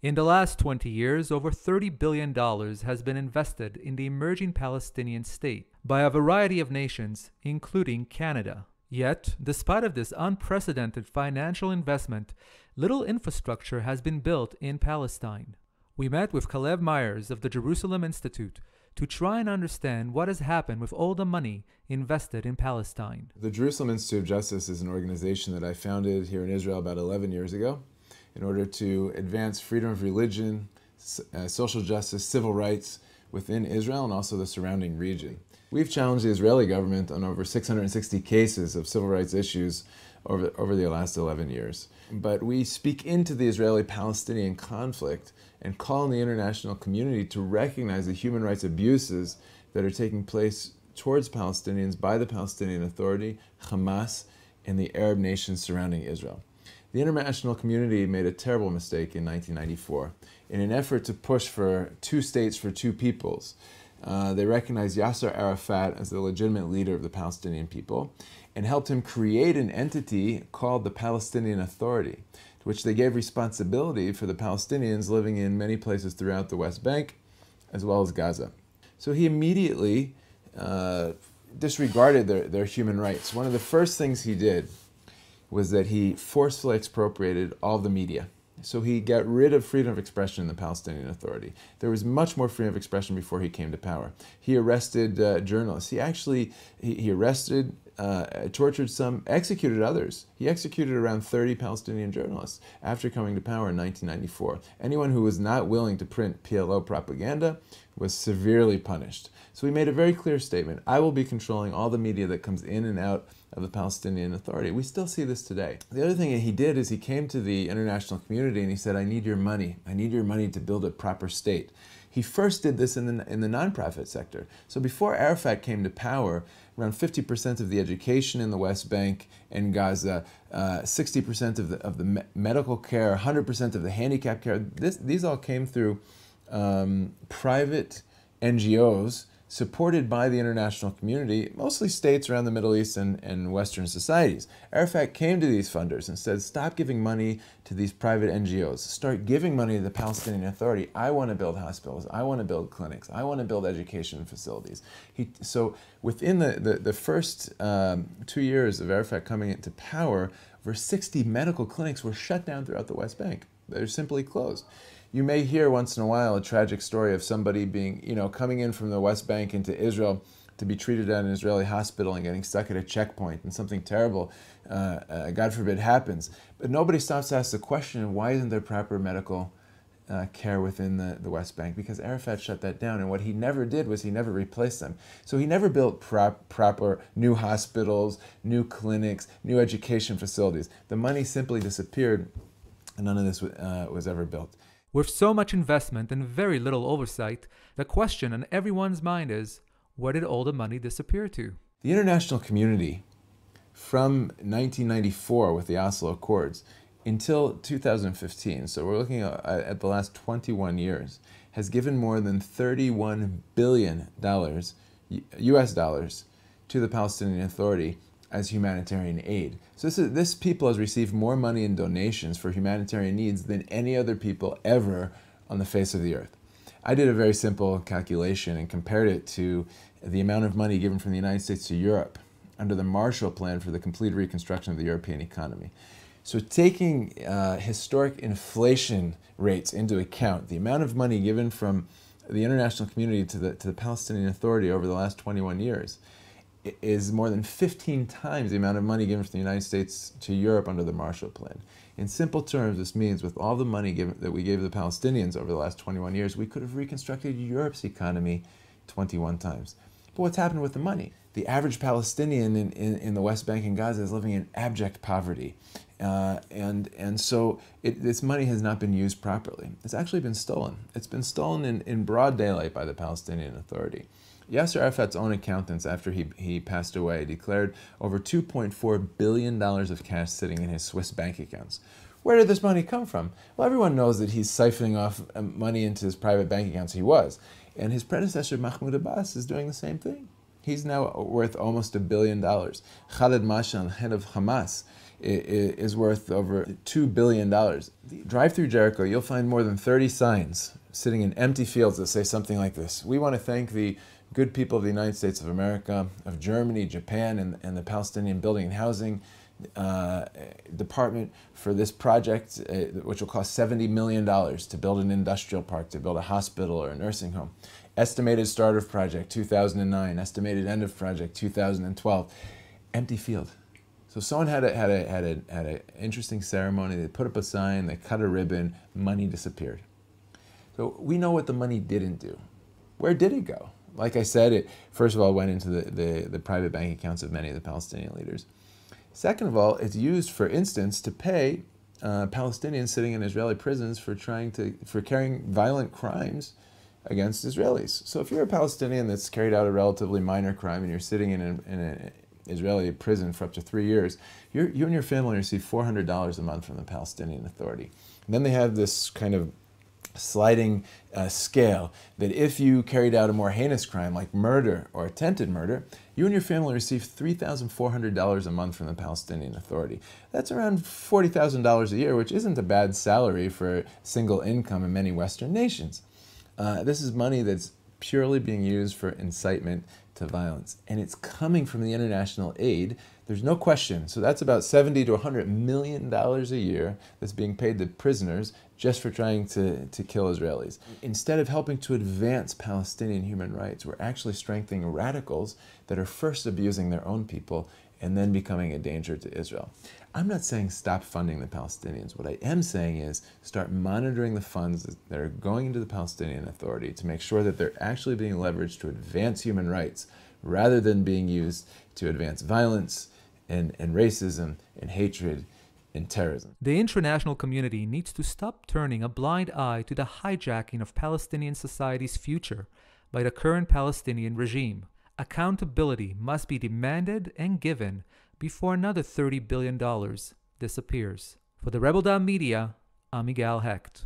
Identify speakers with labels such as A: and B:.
A: In the last 20 years, over $30 billion has been invested in the emerging Palestinian state by a variety of nations, including Canada. Yet, despite of this unprecedented financial investment, little infrastructure has been built in Palestine. We met with Caleb Myers of the Jerusalem Institute to try and understand what has happened with all the money invested in Palestine.
B: The Jerusalem Institute of Justice is an organization that I founded here in Israel about 11 years ago in order to advance freedom of religion, social justice, civil rights within Israel and also the surrounding region. We've challenged the Israeli government on over 660 cases of civil rights issues over the last 11 years. But we speak into the Israeli-Palestinian conflict and call on the international community to recognize the human rights abuses that are taking place towards Palestinians by the Palestinian Authority, Hamas, and the Arab nations surrounding Israel. The international community made a terrible mistake in 1994. In an effort to push for two states for two peoples, they recognized Yasser Arafat as the legitimate leader of the Palestinian people and helped him create an entity called the Palestinian Authority, to which they gave responsibility for the Palestinians living in many places throughout the West Bank, as well as Gaza. So he immediately disregarded their human rights. One of the first things he did was that he forcefully expropriated all the media. So he got rid of freedom of expression in the Palestinian Authority. There was much more freedom of expression before he came to power. He arrested journalists. He arrested, tortured some, executed others. He executed around 30 Palestinian journalists after coming to power in 1994. Anyone who was not willing to print PLO propaganda was severely punished. So he made a very clear statement: I will be controlling all the media that comes in and out of the Palestinian Authority. We still see this today. The other thing that he did is he came to the international community and he said, I need your money. I need your money to build a proper state. He first did this in the nonprofit sector. So before Arafat came to power, around 50% of the education in the West Bank and Gaza, 60% of the medical care, 100% of the handicap care, these all came through private NGOs supported by the international community, mostly states around the Middle East and Western societies. Arafat came to these funders and said, stop giving money to these private NGOs. Start giving money to the Palestinian Authority. I want to build hospitals. I want to build clinics. I want to build education facilities. So within the first 2 years of Arafat coming into power, over 60 medical clinics were shut down throughout the West Bank. They're simply closed. You may hear once in a while a tragic story of somebody being, coming in from the West Bank into Israel to be treated at an Israeli hospital and getting stuck at a checkpoint and something terrible, God forbid, happens. But nobody stops to ask the question, why isn't there proper medical care within the West Bank? Because Arafat shut that down, and what he never did was he never replaced them. So he never built proper new hospitals, new clinics, new education facilities. The money simply disappeared, and none of this was ever built.
A: With so much investment and very little oversight, the question on everyone's mind is, where did all the money disappear to?
B: The international community, from 1994 with the Oslo Accords until 2015, so we're looking at the last 21 years, has given more than $31 billion US dollars to the Palestinian Authority as humanitarian aid. So this people has received more money in donations for humanitarian needs than any other people ever on the face of the earth. I did a very simple calculation and compared it to the amount of money given from the United States to Europe under the Marshall Plan for the complete reconstruction of the European economy. So taking historic inflation rates into account, the amount of money given from the international community to the Palestinian Authority over the last 21 years is more than 15 times the amount of money given from the United States to Europe under the Marshall Plan. In simple terms, this means with all the money that we gave the Palestinians over the last 21 years, we could have reconstructed Europe's economy 21 times. But what's happened with the money? The average Palestinian in the West Bank and Gaza is living in abject poverty. And so this money has not been used properly. It's actually been stolen. It's been stolen in broad daylight by the Palestinian Authority. Yasser Arafat's own accountants, after he passed away, declared over $2.4 billion of cash sitting in his Swiss bank accounts. Where did this money come from? Well, everyone knows that he's siphoning off money into his private bank accounts. He was. And his predecessor, Mahmoud Abbas, is doing the same thing. He's now worth almost $1 billion. Khaled Mashal, head of Hamas, is worth over $2 billion. Drive through Jericho, you'll find more than 30 signs sitting in empty fields that say something like this: "We want to thank the good people of the United States of America, of Germany, Japan, and the Palestinian Building and Housing Department for this project, which will cost $70 million to build an industrial park, to build a hospital or a nursing home. Estimated start of project 2009, estimated end of project 2012. Empty field. So someone had an interesting ceremony. They put up a sign, they cut a ribbon, money disappeared. So we know what the money didn't do. Where did it go? Like I said, it first of all went into the private bank accounts of many of the Palestinian leaders. Second of all, it's used, for instance, to pay Palestinians sitting in Israeli prisons for carrying violent crimes against Israelis. So if you're a Palestinian that's carried out a relatively minor crime and you're sitting in an Israeli prison for up to 3 years, you and your family receive $400 a month from the Palestinian Authority. And then they have this kind of sliding scale that if you carried out a more heinous crime like murder or attempted murder, you and your family receive $3,400 a month from the Palestinian Authority. That's around $40,000 a year, which isn't a bad salary for single income in many Western nations. This is money that's purely being used for incitement to violence, and it's coming from the international aid. There's no question. So that's about $70 to $100 million a year that's being paid to prisoners just for trying to kill Israelis. Instead of helping to advance Palestinian human rights, we're actually strengthening radicals that are first abusing their own people and then becoming a danger to Israel. I'm not saying stop funding the Palestinians. What I am saying is start monitoring the funds that are going into the Palestinian Authority to make sure that they're actually being leveraged to advance human rights rather than being used to advance violence and racism and hatred and terrorism.
A: The international community needs to stop turning a blind eye to the hijacking of Palestinian society's future by the current Palestinian regime. Accountability must be demanded and given before another $30 billion disappears. For the Rebel Media, I'm Miguel Hecht.